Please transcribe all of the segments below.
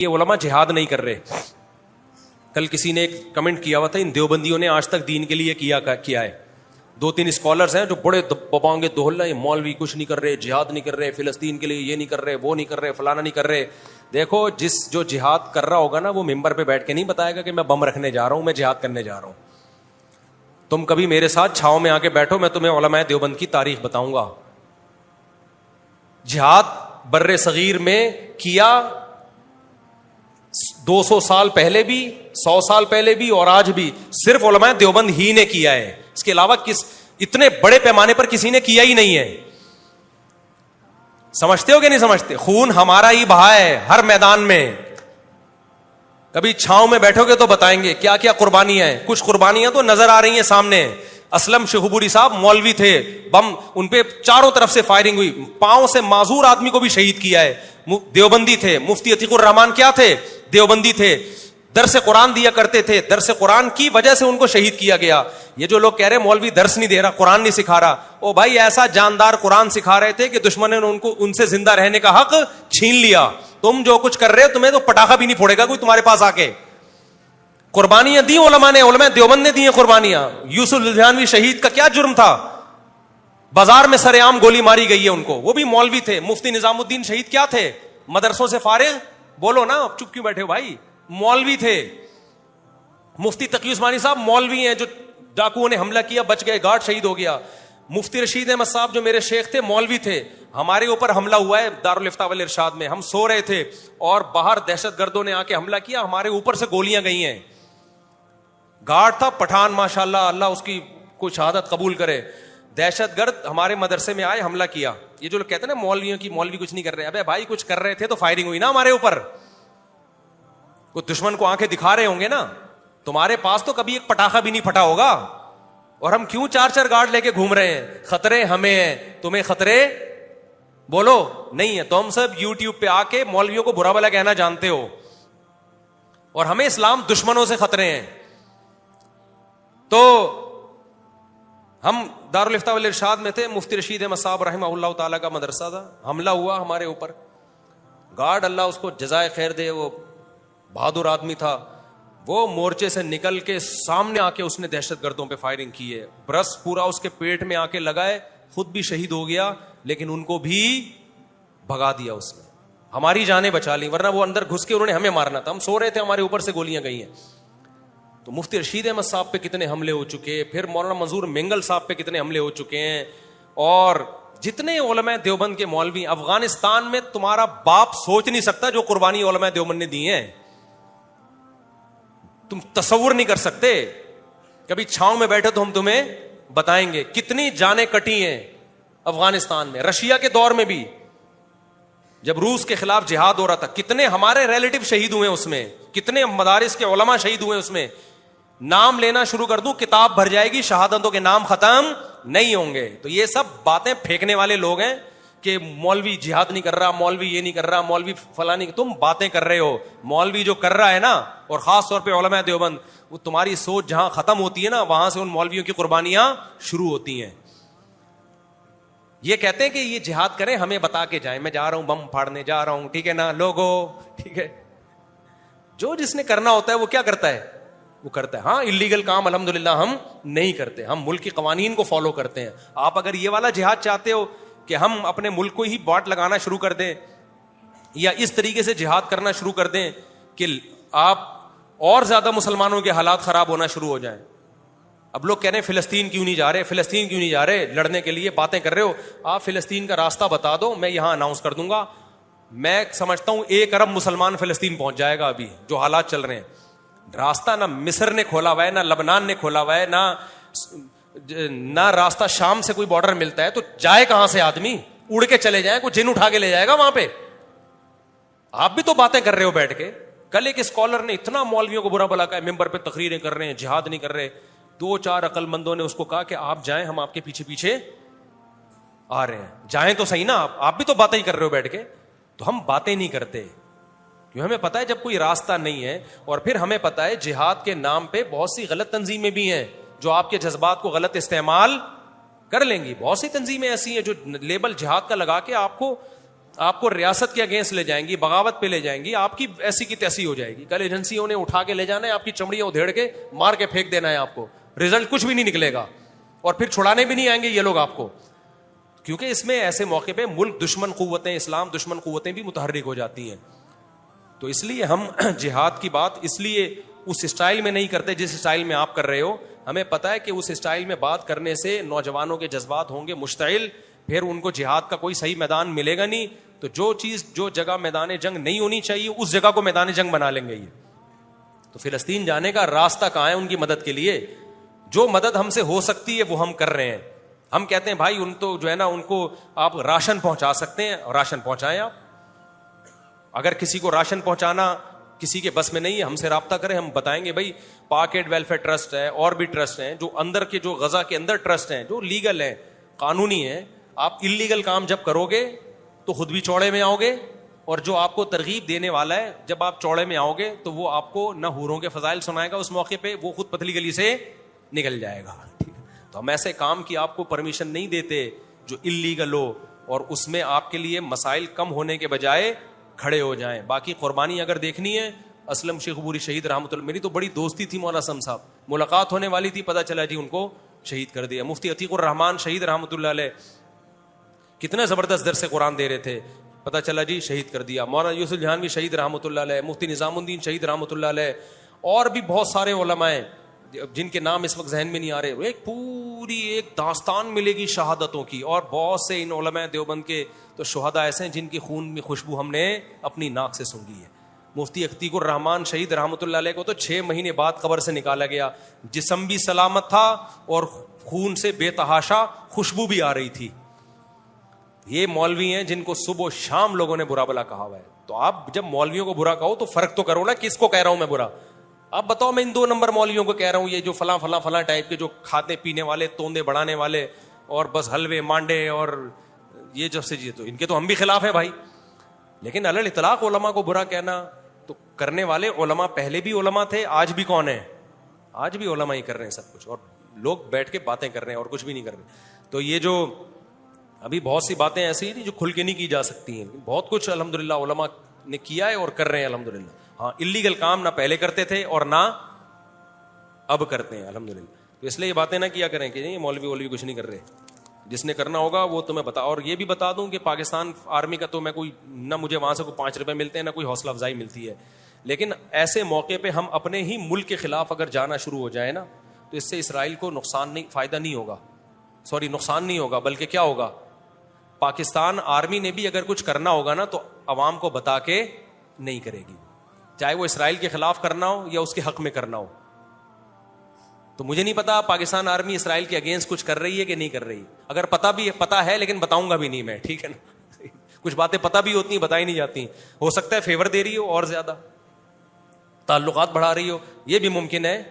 یہ علماء جہاد نہیں کر رہے. کل کسی نے ایک کمنٹ کیا ہوا تھا ان دیوبندیوں نے آج تک دین کے لیے کیا ہے. 2-3 اسکالرز ہیں جو بڑے پپاؤں گے دوہل ہیں, مولوی کچھ نہیں کر رہے, جہاد نہیں کر رہے, فلسطین کے لیے یہ نہیں کر رہے, وہ نہیں کر رہے, فلانا نہیں کر رہے. دیکھو جو جہاد کر رہا ہوگا نا وہ ممبر پہ بیٹھ کے نہیں بتائے گا کہ میں بم رکھنے جا رہا ہوں, میں جہاد کرنے جا رہا ہوں. تم کبھی میرے ساتھ چھاؤں میں آ کے بیٹھو, میں تمہیں علماء دیوبند کی تاریخ بتاؤں گا. جہاد بر صغیر میں کیا 200 سال پہلے بھی, 100 سال پہلے بھی, اور آج بھی صرف علماء دیوبند ہی نے کیا ہے. اس کے علاوہ اتنے بڑے پیمانے پر کسی نے کیا ہی نہیں ہے. سمجھتے ہو کہ نہیں سمجھتے؟ خون ہمارا ہی بہا ہے ہر میدان میں. کبھی چھاؤں میں بیٹھو گے تو بتائیں گے کیا کیا قربانیاں ہیں. کچھ قربانیاں تو نظر آ رہی ہیں سامنے. اسلم شہبوری صاحب مولوی تھے, بم ان پہ چاروں طرف سے فائرنگ ہوئی, پاؤں سے معذور آدمی کو بھی شہید کیا ہے. دیوبندی تھے. مفتی عتیق الرحمان کیا تھے؟ دیوبندی تھے. درس قرآن دیا کرتے تھے, درس قرآن کی وجہ سے ان کو شہید کیا گیا. یہ جو لوگ کہہ رہے مولوی درس نہیں دے رہا, قرآن نہیں سکھا رہا, او بھائی ایسا جاندار قرآن سکھا رہے تھے کہ دشمنوں نے ان سے زندہ رہنے کا حق چھین لیا. تم جو کچھ کر رہے ہو تمہیں تو پٹاخہ بھی نہیں پھوڑے گا کوئی تمہارے پاس آ کے. قربانیاں دی علماء نے, علماء دیوبند نے دی ہیں قربانیاں. یوسف لدھیانوی شہید کا کیا جرم تھا؟ بازار میں سر عام گولی ماری گئی ہے ان کو, وہ بھی مولوی تھے. مفتی نظام الدین شہید کیا تھے؟ مدرسوں سے فارغ, بولو نا, چپ کیوں بیٹھے ہو بھائی؟ مولوی تھے. مفتی تقی عثمانی صاحب مولوی ہیں جو ڈاکوؤں نے حملہ کیا بچ گئے, گارڈ شہید ہو گیا. مفتی رشید احمد صاحب جو میرے شیخ تھے مولوی تھے. ہمارے اوپر حملہ ہوا ہے دارالافتاء والارشاد میں, ہم سو رہے تھے اور باہر دہشت گردوں نے آ کے حملہ کیا, ہمارے اوپر سے گولیاں گئی ہیں. گارڈ تھا پٹھان ماشاءاللہ, اللہ اس کی کوئی شہادت قبول کرے. دہشت گرد ہمارے مدرسے میں آئے, حملہ کیا. یہ جو لوگ کہتے ہیں نا مولویوں کی مولوی کچھ نہیں کر رہے, ابے بھائی کچھ کر رہے تھے تو فائرنگ ہوئی نا ہمارے اوپر. کوئی دشمن کو آنکھیں دکھا رہے ہوں گے نا. تمہارے پاس تو کبھی ایک پٹاخہ بھی نہیں پھٹا ہوگا, اور ہم کیوں 4 گارڈ لے کے گھوم رہے ہیں؟ خطرے ہمیں ہیں, تمہیں خطرے بولو نہیں ہے. تم سب یوٹیوب پہ آ کے مولویوں کو برا بھلا کہنا جانتے ہو, اور ہمیں اسلام دشمنوں سے خطرے ہیں. تو ہم دارالافتاء والارشاد میں تھے, مفتی رشید احمد صاحب رحمہ اللہ تعالیٰ کا مدرسہ تھا. حملہ ہوا ہمارے اوپر, گارڈ اللہ اس کو جزائے خیر دے, وہ بہادر آدمی تھا, وہ مورچے سے نکل کے سامنے آ کے اس نے دہشت گردوں پہ فائرنگ کی ہے. برس پورا اس کے پیٹ میں آ کے لگائے, خود بھی شہید ہو گیا, لیکن ان کو بھی بھگا دیا اس نے, ہماری جانیں بچا لی, ورنہ وہ اندر گھس کے انہوں نے ہمیں مارنا تھا. ہم سو رہے تھے, ہمارے اوپر سے گولیاں گئی ہیں. تو مفتی رشید احمد صاحب پہ کتنے حملے ہو چکے, پھر مولانا منظور مینگل صاحب پہ کتنے حملے ہو چکے ہیں, اور جتنے علماء دیوبند کے مولوی افغانستان میں تمہارا باپ سوچ نہیں سکتا جو قربانی علماء دیوبند نے دی ہیں. تم تصور نہیں کر سکتے. کبھی چھاؤں میں بیٹھے تو ہم تمہیں بتائیں گے کتنی جانیں کٹی ہیں افغانستان میں. رشیا کے دور میں بھی جب روس کے خلاف جہاد ہو رہا تھا, کتنے ہمارے ریلیٹو شہید ہوئے اس میں, کتنے مدارس کے علماء شہید ہوئے اس میں. نام لینا شروع کر دوں کتاب بھر جائے گی, شہادتوں کے نام ختم نہیں ہوں گے. تو یہ سب باتیں پھینکنے والے لوگ ہیں کہ مولوی جہاد نہیں کر رہا, مولوی یہ نہیں کر رہا, مولوی فلانی. تم باتیں کر رہے ہو. مولوی جو کر رہا ہے نا, اور خاص طور پہ علماء دیوبند, وہ تمہاری سوچ جہاں ختم ہوتی ہے نا, وہاں سے ان مولویوں کی قربانیاں شروع ہوتی ہیں. یہ کہتے ہیں کہ یہ جہاد کریں, ہمیں بتا کے جائیں, میں جا رہا ہوں بم پھاڑنے جا رہا ہوں, ٹھیک ہے نا لوگو, ٹھیک ہے. جو جس نے کرنا ہوتا ہے وہ کیا کرتا ہے, وہ کرتا ہے. ہاں اللیگل کام الحمدللہ ہم نہیں کرتے, ہم ملک کی قوانین کو فالو کرتے ہیں. آپ اگر یہ والا جہاد چاہتے ہو کہ ہم اپنے ملک کو ہی باٹ لگانا شروع کر دیں, یا اس طریقے سے جہاد کرنا شروع کر دیں کہ آپ اور زیادہ مسلمانوں کے حالات خراب ہونا شروع ہو جائیں. اب لوگ کہہ رہے ہیں فلسطین کیوں نہیں جا رہے, فلسطین کیوں نہیں جا رہے لڑنے کے لیے, باتیں کر رہے ہو. آپ فلسطین کا راستہ بتا دو, میں یہاں اناؤنس کر دوں گا. میں سمجھتا ہوں 1 ارب مسلمان فلسطین پہنچ جائے گا. ابھی جو حالات چل رہے ہیں, راستہ نہ مصر نے کھولا ہوا ہے, نہ لبنان نے کھولا ہوا ہے, نہ راستہ شام سے کوئی بارڈر ملتا ہے. تو جائے کہاں سے آدمی؟ اڑ کے چلے جائیں, کوئی جن اٹھا کے لے جائے گا وہاں پہ. آپ بھی تو باتیں کر رہے ہو بیٹھ کے. کل ایک اسکالر نے اتنا مولویوں کو برا بلا کہا, ممبر پہ تقریریں کر رہے ہیں, جہاد نہیں کر رہے. 2-4 عقل مندوں نے اس کو کہا کہ آپ جائیں, ہم آپ کے پیچھے پیچھے آ رہے ہیں, جائیں تو صحیح نا. آپ بھی تو باتیں ہی کر رہے ہو بیٹھ کے. تو ہم باتیں نہیں کرتے کیوں؟ ہمیں پتا ہے جب کوئی راستہ نہیں ہے, اور پھر ہمیں پتا ہے جہاد کے نام پہ بہت سی غلط تنظیمیں بھی ہیں جو آپ کے جذبات کو غلط استعمال کر لیں گی. بہت سی تنظیمیں ایسی ہیں جو لیبل جہاد کا لگا کے آپ کو آپ کو ریاست کے اگینسٹ لے جائیں گی, بغاوت پہ لے جائیں گی, آپ کی ایسی کی تیسی ہو جائے گی. کل ایجنسیوں نے اٹھا کے لے جانا ہے, آپ کی چمڑیاں ادھیڑ کے مار کے پھینک دینا ہے آپ کو, رزلٹ کچھ بھی نہیں نکلے گا, اور پھر چھڑانے بھی نہیں آئیں گے یہ لوگ آپ کو, کیونکہ اس میں ایسے موقع پہ ملک دشمن قوتیں, اسلام دشمن قوتیں بھی متحرک ہو جاتی ہیں. تو اس لیے ہم جہاد کی بات اس لیے اس اسٹائل میں نہیں کرتے جس اسٹائل میں آپ کر رہے ہو. ہمیں پتا ہے کہ اس اسٹائل میں بات کرنے سے نوجوانوں کے جذبات ہوں گے مشتعل, پھر ان کو جہاد کا کوئی صحیح میدان ملے گا نہیں. تو جو چیز, جو جگہ میدان جنگ نہیں ہونی چاہیے, اس جگہ کو میدان جنگ بنا لیں گے یہ. تو فلسطین جانے کا راستہ کہاں ہے ان کی مدد کے لیے؟ جو مدد ہم سے ہو سکتی ہے وہ ہم کر رہے ہیں. ہم کہتے ہیں بھائی ان تو جو ہے نا, ان کو آپ راشن پہنچا سکتے ہیں, راشن پہنچائیں آپ. اگر کسی کو راشن پہنچانا کسی کے بس میں نہیں ہے, ہم سے رابطہ کریں, ہم بتائیں گے بھائی پاکٹ ویلفیئر ٹرسٹ ہے, اور بھی ٹرسٹ ہیں جو اندر کے, جو غزہ کے اندر ٹرسٹ ہیں جو لیگل ہیں, قانونی ہیں. آپ انلیگل کام جب کرو گے تو خود بھی چوڑے میں آؤ گے, اور جو آپ کو ترغیب دینے والا ہے جب آپ چوڑے میں آؤ گے تو وہ آپ کو نہ حوروں کے فضائل سنائے گا اس موقع پہ, وہ خود پتلی گلی سے نکل جائے گا. تو ہم ایسے کام کی آپ کو پرمیشن نہیں دیتے جو انلیگل ہو, اور اس میں آپ کے لیے مسائل کم ہونے کے بجائے کھڑے ہو جائیں. باقی قربانی اگر دیکھنی ہے, اسلم شیخ عبوری شہید رحمۃ اللہ, میری تو بڑی دوستی تھی مولا اسلم صاحب, ملاقات ہونے والی تھی, پتہ چلا جی ان کو شہید کر دیا. مفتی عتیق الرحمان شہید رحمۃ اللہ علیہ, کتنا زبردست درس قرآن دے رہے تھے, پتہ چلا جی شہید کر دیا. مولانا یوسف جہانوی شہید رحمۃ اللہ علیہ, مفتی نظام الدین شہید رحمۃ اللہ علیہ, اور بھی بہت سارے علماء ہیں جن کے نام اس وقت ذہن میں نہیں آ رہے. ایک پوری ایک داستان ملے گی شہادتوں کی, اور بہت سے ان علماء دیوبند کے تو شہداء ایسے ہیں جن کی خون میں خوشبو ہم نے اپنی ناک سے سونگھی ہے. مفتی عتیق الرحمان شہید رحمۃ اللہ علیہ کو تو 6 مہینے بعد قبر سے نکالا گیا, جسم بھی سلامت تھا اور خون سے بے تحاشا خوشبو بھی آ رہی تھی. یہ مولوی ہیں جن کو صبح و شام لوگوں نے برا بلا کہا ہوا ہے. تو آپ جب مولویوں کو برا کہو تو فرق تو کرو نا, کس کو کہہ رہا ہوں میں برا. اب بتاؤ میں ان 2 نمبر مولویوں کو کہہ رہا ہوں, یہ جو فلاں فلاں فلاں ٹائپ کے جو کھاتے پینے والے, توندے بڑھانے والے, اور بس حلوے مانڈے اور یہ جب سے جی, تو ان کے تو ہم بھی خلاف ہیں بھائی. لیکن علی الاطلاق علماء کو برا کہنا, تو کرنے والے علماء پہلے بھی علماء تھے, آج بھی کون ہیں, آج بھی علماء ہی کر رہے ہیں سب کچھ, اور لوگ بیٹھ کے باتیں کر رہے ہیں اور کچھ بھی نہیں کر رہے. تو یہ جو ابھی بہت سی باتیں ایسی ہیں جو کھل کے نہیں کی جا سکتی ہیں, بہت کچھ الحمدللہ علماء نے کیا ہے اور کر رہے ہیں الحمدللہ. ہاں انلیگل کام نہ پہلے کرتے تھے اور نہ اب کرتے ہیں الحمدللہ. تو اس لیے یہ باتیں نہ کیا کریں کہ نہیں مولوی کچھ نہیں کر رہے, جس نے کرنا ہوگا وہ تمہیں بتا. اور یہ بھی بتا دوں کہ پاکستان آرمی کا تو میں کوئی نہ, مجھے وہاں سے کوئی 5 روپے ملتے ہیں, نہ کوئی حوصلہ افزائی ملتی ہے. لیکن ایسے موقع پہ ہم اپنے ہی ملک کے خلاف اگر جانا شروع ہو جائے نا, تو اس سے اسرائیل کو فائدہ نہیں ہوگا, نقصان نہیں ہوگا, بلکہ کیا ہوگا, پاکستان آرمی نے بھی اگر کچھ کرنا ہوگا نا تو عوام کو بتا کے نہیں کرے گی, چاہے وہ اسرائیل کے خلاف کرنا ہو یا اس کے حق میں کرنا ہو. تو مجھے نہیں پتا پاکستان آرمی اسرائیل کے اگینسٹ کچھ کر رہی ہے کہ نہیں کر رہی. اگر پتا ہے لیکن بتاؤں گا بھی نہیں میں, ٹھیک ہے نا. کچھ باتیں پتا بھی ہوتی ہیں, بتائی نہیں جاتی. ہو سکتا ہے فیور دے رہی ہو اور زیادہ تعلقات بڑھا رہی ہو, یہ بھی ممکن ہے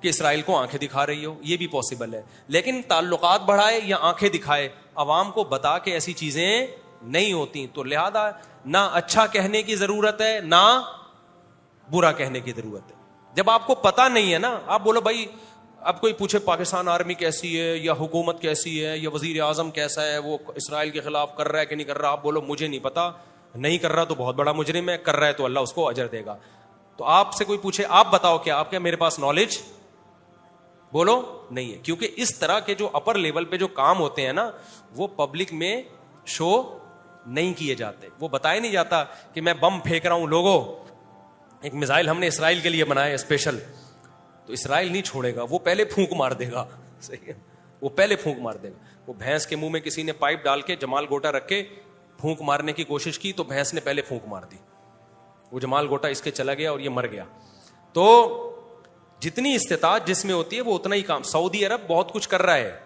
کہ اسرائیل کو آنکھیں دکھا رہی ہو, یہ بھی پاسبل ہے. لیکن تعلقات بڑھائے یا آنکھیں دکھائے, عوام کو بتا کے ایسی چیزیں نہیں ہوتی. تو لہذا نہ اچھا کہنے کی ضرورت ہے نہ برا کہنے کی ضرورت ہے. جب آپ کو پتا نہیں ہے نا, آپ بولو بھائی, اب کوئی پوچھے پاکستان آرمی کیسی ہے یا حکومت کیسی ہے یا وزیر اعظم کیسا ہے, وہ اسرائیل کے خلاف کر رہا ہے کہ نہیں کر رہا, آپ بولو مجھے نہیں پتا, نہیں کر رہا تو بہت بڑا مجرم ہے, کر رہا ہے تو اللہ اس کو اجر دے گا. تو آپ سے کوئی پوچھے آپ بتاؤ کیا, آپ کیا میرے پاس نالج, بولو نہیں ہے. کیونکہ اس طرح کے جو اپر لیول پہ جو کام ہوتے ہیں نا, وہ پبلک میں شو نہیں کیے جاتے, وہ بتایا نہیں جاتا کہ میں بم پھینک رہا ہوں. لوگوں, ایک میزائل ہم نے اسرائیل کے لیے بنایا اسپیشل, تو اسرائیل نہیں چھوڑے گا, وہ پہلے پھونک مار دے گا. صحیح ہے, وہ پہلے پھونک مار دے گا. وہ بھینس کے منہ میں کسی نے پائپ ڈال کے جمال گوٹا رکھ کے پھونک مارنے کی کوشش کی, تو بھینس نے پہلے پھونک مار دی, وہ جمال گوٹا اس کے چلا گیا اور یہ مر گیا. تو جتنی استطاعت جس میں ہوتی ہے وہ اتنا ہی کام. سعودی عرب بہت کچھ کر رہا ہے,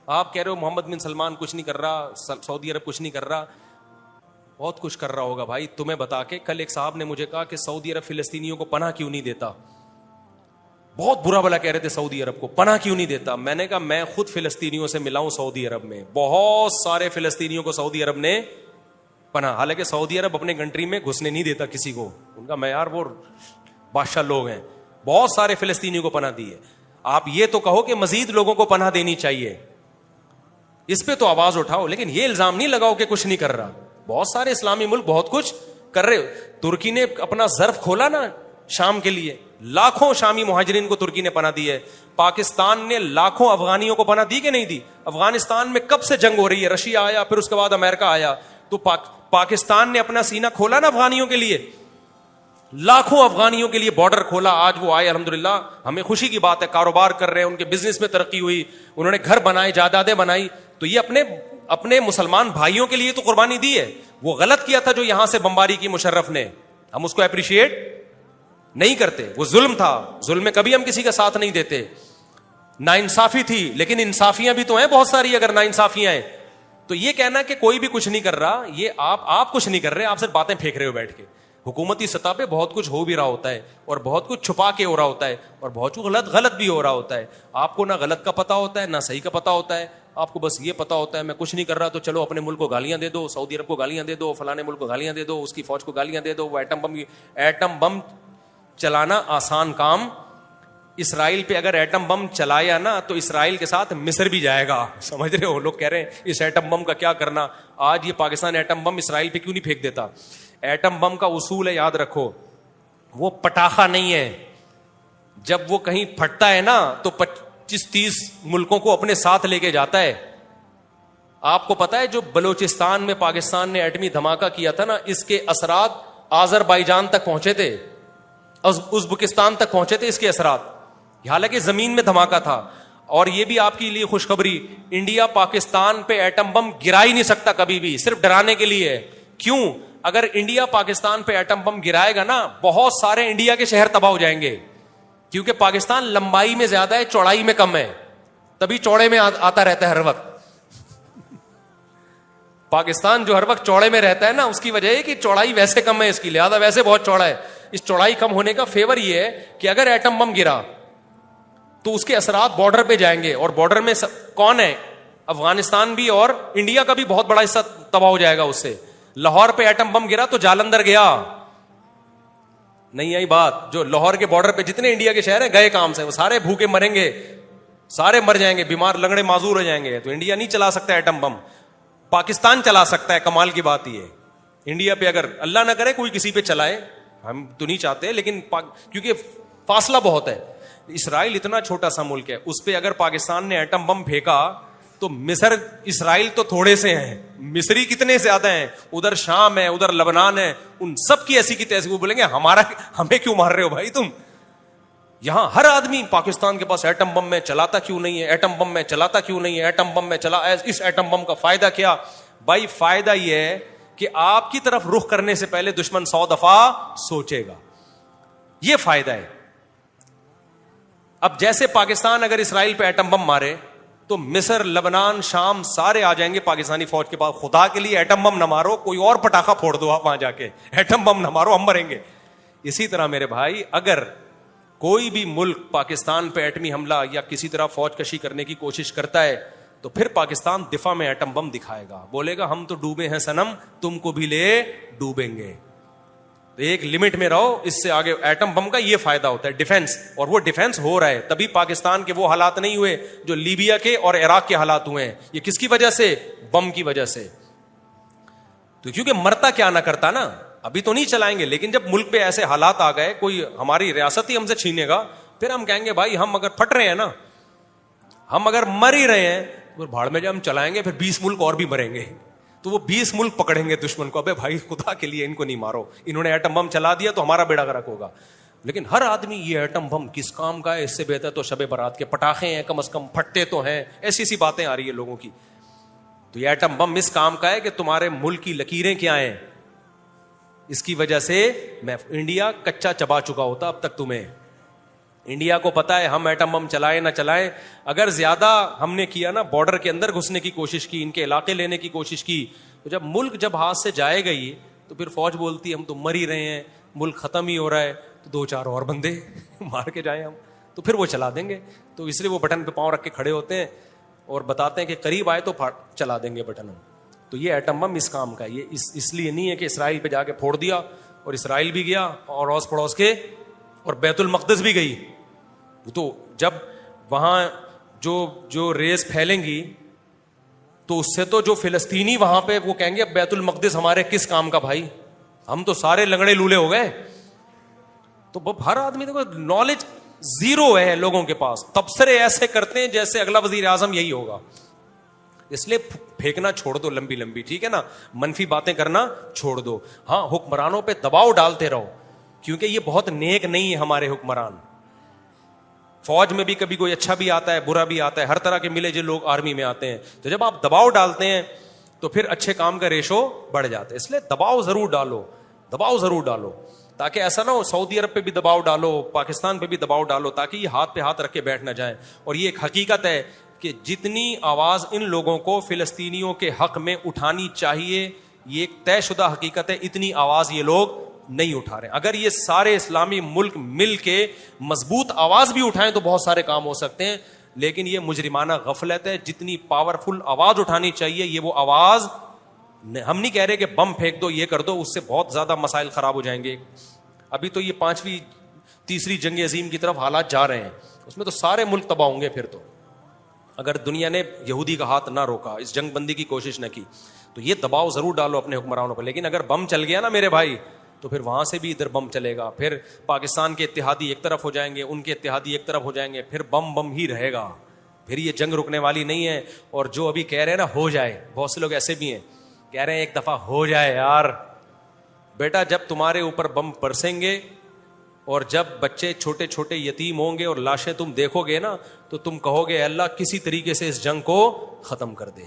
آپ کہہ رہے ہو محمد بن سلمان کچھ نہیں کر رہا, سعودی عرب کچھ نہیں کر رہا, بہت کچھ کر رہا ہوگا بھائی. تمہیں بتا کے, کل ایک صاحب نے مجھے کہا کہ سعودی عرب فلسطینیوں کو پناہ کیوں نہیں دیتا, بہت برا بلا کہہ رہے تھے سعودی عرب کو پناہ کیوں نہیں دیتا. میں نے کہا میں خود فلسطینیوں سے ملا ہوں سعودی عرب میں, بہت سارے فلسطینیوں کو سعودی عرب نے پناہ, حالانکہ سعودی عرب اپنے کنٹری میں گھسنے نہیں دیتا کسی کو, ان کا معیار وہ بادشاہ لوگ ہیں, بہت سارے فلسطینیوں کو پناہ دی ہے. آپ یہ تو کہو کہ مزید لوگوں کو پناہ دینی چاہیے, اس پہ تو آواز اٹھاؤ, لیکن یہ الزام نہیں لگاؤ کہ کچھ نہیں کر رہا. بہت سارے اسلامی ملک بہت کچھ کر رہے. ترکی نے اپنا ظرف کھولا نا شام کے لیے, لاکھوں شامی مہاجرین کو ترکی نے پناہ دی ہے. پاکستان نے لاکھوں افغانیوں کو پناہ دی کہ نہیں دی؟ افغانستان میں کب سے جنگ ہو رہی ہے, رشیا آیا, پھر اس کے بعد امریکہ آیا, تو پاکستان نے اپنا سینہ کھولا نا افغانیوں کے لیے, لاکھوں افغانیوں کے لیے بارڈر کھولا. آج وہ آئے, الحمدللہ ہمیں خوشی کی بات ہے, کاروبار کر رہے ہیں, ان کے بزنس میں ترقی ہوئی, انہوں نے گھر بنائے, جائیدادیں بنائی. تو یہ اپنے مسلمان بھائیوں کے لیے تو قربانی دی ہے. وہ غلط کیا تھا جو یہاں سے بمباری کی مشرف نے, ہم اس کو اپریشیٹ نہیں کرتے. وہ ظلم تھا, ظلم میں کبھی ہم کسی کا ساتھ نہیں دیتے. ناانصافی تھی, لیکن انصافیاں بھی تو ہیں بہت ساری. اگر ناانصافیاں ہیں تو یہ کہنا کہ کوئی بھی کچھ نہیں کر رہا, یہ آپ کچھ نہیں کر رہے, آپ صرف باتیں پھینک رہے ہو بیٹھ کے. حکومتی سطح پہ بہت کچھ ہو بھی رہا ہوتا ہے, اور بہت کچھ چھپا کے ہو رہا ہوتا ہے, اور بہت کچھ غلط بھی ہو رہا ہوتا ہے. آپ کو نہ غلط کا پتا ہوتا ہے نہ صحیح کا پتا ہوتا ہے. آپ کو بس یہ پتا ہوتا ہے میں کچھ نہیں کر رہا, تو چلو اپنے ملک کو گالیاں دے دو, سعودی عرب کو گالیاں دے دو, فلانے ملک کو گالیاں دے دو, اس کی فوج کو گالیاں دے دو. وہ ایٹم بم چلانا آسان کام. اسرائیل پہ اگر ایٹم بم چلایا نا تو اسرائیل کے ساتھ مصر بھی جائے گا. سمجھ رہے ہو؟ لوگ کہہ رہے ہیں اس ایٹم بم کا کیا کرنا. آج یہ پاکستان ایٹم بم اسرائیل پہ کیوں نہیں پھینک دیتا؟ ایٹم بم کا اصول ہے, یاد رکھو, وہ پٹاخہ نہیں ہے. جب وہ کہیں پھٹتا ہے نا تو 25-30 ملکوں کو اپنے ساتھ لے کے جاتا ہے. آپ کو پتا ہے جو بلوچستان میں پاکستان نے ایٹمی دھماکہ کیا تھا نا, اس کے اثرات آذربائیجان تک پہنچے تھے, ازبکستان تک پہنچے تھے اس کے اثرات, حالانکہ زمین میں دھماکہ تھا. اور یہ بھی آپ کے لیے خوشخبری, انڈیا پاکستان پہ ایٹم بم گرا ہی نہیں سکتا کبھی بھی, صرف ڈرانے کے لیے. کیوں؟ اگر انڈیا پاکستان پہ ایٹم بم گرائے گا نا, بہت سارے انڈیا کے شہر تباہ ہو جائیں گے, کیونکہ پاکستان لمبائی میں زیادہ ہے, چوڑائی میں کم ہے, تبھی چوڑے میں آتا رہتا ہے ہر وقت. پاکستان جو ہر وقت چوڑے میں رہتا ہے نا, اس کی وجہ ہے کہ چوڑائی ویسے کم ہے اس کی, لہذا ویسے بہت چوڑا ہے. اس چوڑائی کم ہونے کا فیور یہ ہے کہ اگر ایٹم بم گرا تو اس کے اثرات بارڈر پہ جائیں گے, اور بارڈر میں کون ہے؟ افغانستان بھی اور انڈیا کا بھی بہت بڑا حصہ تباہ ہو جائے گا اس سے. لاہور پہ ایٹم بم گرا تو جالندھر گیا, نہیں آئی بات. جو لاہور کے بارڈر پہ جتنے انڈیا کے شہر ہیں گئے کام سے, وہ سارے بھوکے مریں گے, سارے مر جائیں گے, بیمار لنگڑے معذور ہو جائیں گے. تو انڈیا نہیں چلا سکتا ایٹم بم, پاکستان چلا سکتا ہے. کمال کی بات یہ ہے, انڈیا پہ اگر اللہ نہ کرے کوئی کسی پہ چلائے, ہم تو نہیں چاہتے, لیکن کیونکہ فاصلہ بہت ہے. اسرائیل اتنا چھوٹا سا ملک ہے, اس پہ اگر پاکستان نے ایٹم بم پھینکا تو مصر, اسرائیل تو تھوڑے سے ہیں, مصری کتنے زیادہ ہیں, ادھر شام ہے, ادھر لبنان ہے, ان سب کی ایسی کی تیسی. وہ بولیں گے ہمیں کیوں مار رہے ہو بھائی تم؟ یہاں ہر آدمی پاکستان کے پاس ایٹم بم میں چلاتا کیوں نہیں ہے, ایٹم بم میں چلاتا کیوں نہیں ہے, ایٹم بم میں چلا, اس ایٹم بم کا فائدہ کیا؟ بھائی فائدہ یہ ہے کہ آپ کی طرف رخ کرنے سے پہلے دشمن 100 دفعہ سوچے گا, یہ فائدہ ہے. اب جیسے پاکستان اگر اسرائیل پہ ایٹم بم مارے تو مصر, لبنان, شام سارے آ جائیں گے پاکستانی فوج کے پاس. خدا کے لیے ایٹم بم نہ مارو, کوئی اور پٹاخہ پھوڑ دو آپ وہاں جا کے, ایٹم بم نہ مارو, ہم مریں گے. اسی طرح میرے بھائی, اگر کوئی بھی ملک پاکستان پہ ایٹمی حملہ یا کسی طرح فوج کشی کرنے کی کوشش کرتا ہے تو پھر پاکستان دفاع میں ایٹم بم دکھائے گا, بولے گا ہم تو ڈوبے ہیں صنم, تم کو بھی لے ڈوبیں گے. ایک لمٹ میں رہو, اس سے آگے. ایٹم بم کا یہ فائدہ ہوتا ہے ڈیفنس, اور وہ ڈیفنس ہو رہا ہے. تبھی پاکستان کے وہ حالات نہیں ہوئے جو لیبیا کے اور عراق کے حالات ہوئے ہیں. یہ کس کی وجہ سے؟ بم کی وجہ سے. تو کیونکہ مرتا کیا نہ کرتا نا, ابھی تو نہیں چلائیں گے, لیکن جب ملک پہ ایسے حالات آ گئے, کوئی ہماری ریاست ہی ہم سے چھینے گا, پھر ہم کہیں گے بھائی ہم اگر پھٹ رہے ہیں نا, ہم اگر مر ہی رہے ہیں, تو بھاڑ میں جب ہم چلائیں گے پھر 20 ملک اور بھی مریں گے. تو وہ 20 ملک پکڑیں گے دشمن کو, ابے بھائی خدا کے لیے ان کو نہیں مارو, انہوں نے ایٹم بم چلا دیا تو ہمارا بیڑا غرق ہوگا. لیکن ہر آدمی یہ ایٹم بم کس کام کا ہے, اس سے بہتر تو شب برات کے پٹاخے ہیں, کم از کم پھٹتے تو ہیں. ایسی سی باتیں آ رہی ہیں لوگوں کی. تو یہ ایٹم بم اس کام کا ہے کہ تمہارے ملک کی لکیریں کیا ہیں, اس کی وجہ سے میں انڈیا کچا چبا چکا ہوتا اب تک. تمہیں انڈیا کو پتا ہے ہم ایٹم بم چلائے نہ چلائیں, اگر زیادہ ہم نے کیا نا, بارڈر کے اندر گھسنے کی کوشش کی, ان کے علاقے لینے کی کوشش کی, تو جب ملک جب ہاتھ سے جائے گا یہ, تو پھر فوج بولتی ہے ہم تو مر ہی رہے ہیں, ملک ختم ہی ہو رہا ہے, تو 2-4 اور بندے مار کے جائیں ہم, تو پھر وہ چلا دیں گے. تو اس لیے وہ بٹن پہ پاؤں رکھ کے کھڑے ہوتے ہیں اور بتاتے ہیں کہ قریب آئے تو چلا دیں گے بٹن. تو یہ ایٹم بم اس کام کا ہے. یہ اس لیے نہیں ہے کہ اسرائیل پہ جا کے پھوڑ دیا, اور اسرائیل بھی گیا اور اڑوس پڑوس کے, اور بیت المقدس بھی گئی. تو جب وہاں جو ریز پھیلیں گی تو اس سے تو جو فلسطینی وہاں پہ وہ کہیں گے بیت المقدس ہمارے کس کام کا بھائی, ہم تو سارے لنگڑے لولے ہو گئے. تو ہر آدمی دیکھو نالج زیرو ہے لوگوں کے پاس, تبصرے ایسے کرتے ہیں جیسے اگلا وزیر اعظم یہی ہوگا. اس لیے پھینکنا چھوڑ دو لمبی لمبی, ٹھیک ہے نا, منفی باتیں کرنا چھوڑ دو. ہاں حکمرانوں پہ دباؤ ڈالتے رہو, کیونکہ یہ بہت نیک نہیں ہے ہمارے حکمران. فوج میں بھی کبھی کوئی اچھا بھی آتا ہے برا بھی آتا ہے, ہر طرح کے ملے جو لوگ آرمی میں آتے ہیں. تو جب آپ دباؤ ڈالتے ہیں تو پھر اچھے کام کا ریشو بڑھ جاتا ہے. اس لیے دباؤ ضرور ڈالو, دباؤ ضرور ڈالو, تاکہ ایسا نہ ہو سعودی عرب پہ بھی دباؤ ڈالو, پاکستان پہ بھی دباؤ ڈالو, تاکہ یہ ہاتھ پہ ہاتھ رکھ کے بیٹھ نہ جائیں. اور یہ ایک حقیقت ہے کہ جتنی آواز ان لوگوں کو فلسطینیوں کے حق میں اٹھانی چاہیے, یہ ایک طے شدہ حقیقت ہے, اتنی آواز یہ لوگ نہیں اٹھا رہے. اگر یہ سارے اسلامی ملک مل کے مضبوط آواز بھی اٹھائیں تو بہت سارے کام ہو سکتے ہیں, لیکن یہ مجرمانہ غفلت ہے. جتنی پاورفل آواز اٹھانی چاہیے یہ وہ آواز, ہم نہیں کہہ رہے کہ بم پھینک دو یہ کر دو, اس سے بہت زیادہ مسائل خراب ہو جائیں گے. ابھی تو یہ 5ویں 3ری جنگ عظیم کی طرف حالات جا رہے ہیں, اس میں تو سارے ملک تباہ ہوں گے. پھر تو اگر دنیا نے یہودی کا ہاتھ نہ روکا, اس جنگ بندی کی کوشش نہ کی, تو یہ دباؤ ضرور ڈالو اپنے حکمرانوں پر. لیکن اگر بم چل گیا نا میرے بھائی, تو پھر وہاں سے بھی ادھر بم چلے گا, پھر پاکستان کے اتحادی ایک طرف ہو جائیں گے, ان کے اتحادی ایک طرف ہو جائیں گے, پھر بم بم ہی رہے گا. پھر یہ جنگ رکنے والی نہیں ہے. اور جو ابھی کہہ رہے ہیں نا ہو جائے, بہت سے لوگ ایسے بھی ہیں کہہ رہے ہیں ایک دفعہ ہو جائے. یار بیٹا جب تمہارے اوپر بم برسیں گے اور جب بچے چھوٹے چھوٹے یتیم ہوں گے اور لاشیں تم دیکھو گے نا, تو تم کہو گے اللہ کسی طریقے سے اس جنگ کو ختم کر دے.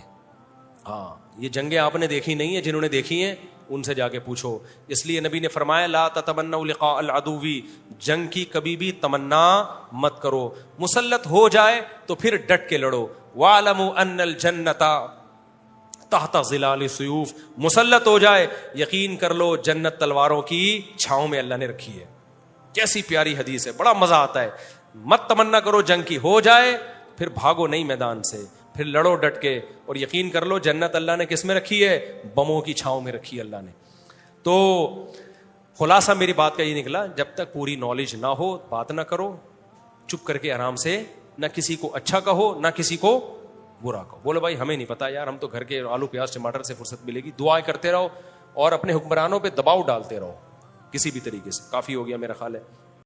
ہاں یہ جنگیں آپ نے دیکھی نہیں ہیں, جنہوں نے دیکھی ہیں ان سے جا کے پوچھو. اس لیے نبی نے فرمایا لا تتمنوا لقاء العدو, جنگ کی کبھی بھی تمنا مت کرو. مسلط ہو جائے تو پھر ڈٹ کے لڑو. واعلموا ان الجنۃ تحت ظلال السیوف, مسلط ہو جائے یقین کر لو جنت تلواروں کی چھاؤں میں اللہ نے رکھی ہے. کیسی پیاری حدیث ہے, بڑا مزہ آتا ہے. مت تمنا کرو جنگ کی, ہو جائے پھر بھاگو نہیں میدان سے, پھر لڑو ڈٹ کے, اور یقین کر لو جنت اللہ نے کس میں رکھی ہے, بموں کی چھاؤں میں رکھی ہے اللہ نے. تو خلاصہ میری بات کا یہ نکلا, جب تک پوری نالج نہ ہو بات نہ کرو, چپ کر کے آرام سے, نہ کسی کو اچھا کہو نہ کسی کو برا کہو. بولو بھائی ہمیں نہیں پتا یار, ہم تو گھر کے آلو پیاز ٹماٹر سے فرصت ملے گی. دعائیں کرتے رہو اور اپنے حکمرانوں پہ دباؤ ڈالتے رہو کسی بھی طریقے سے. کافی ہو گیا میرا خیال ہے.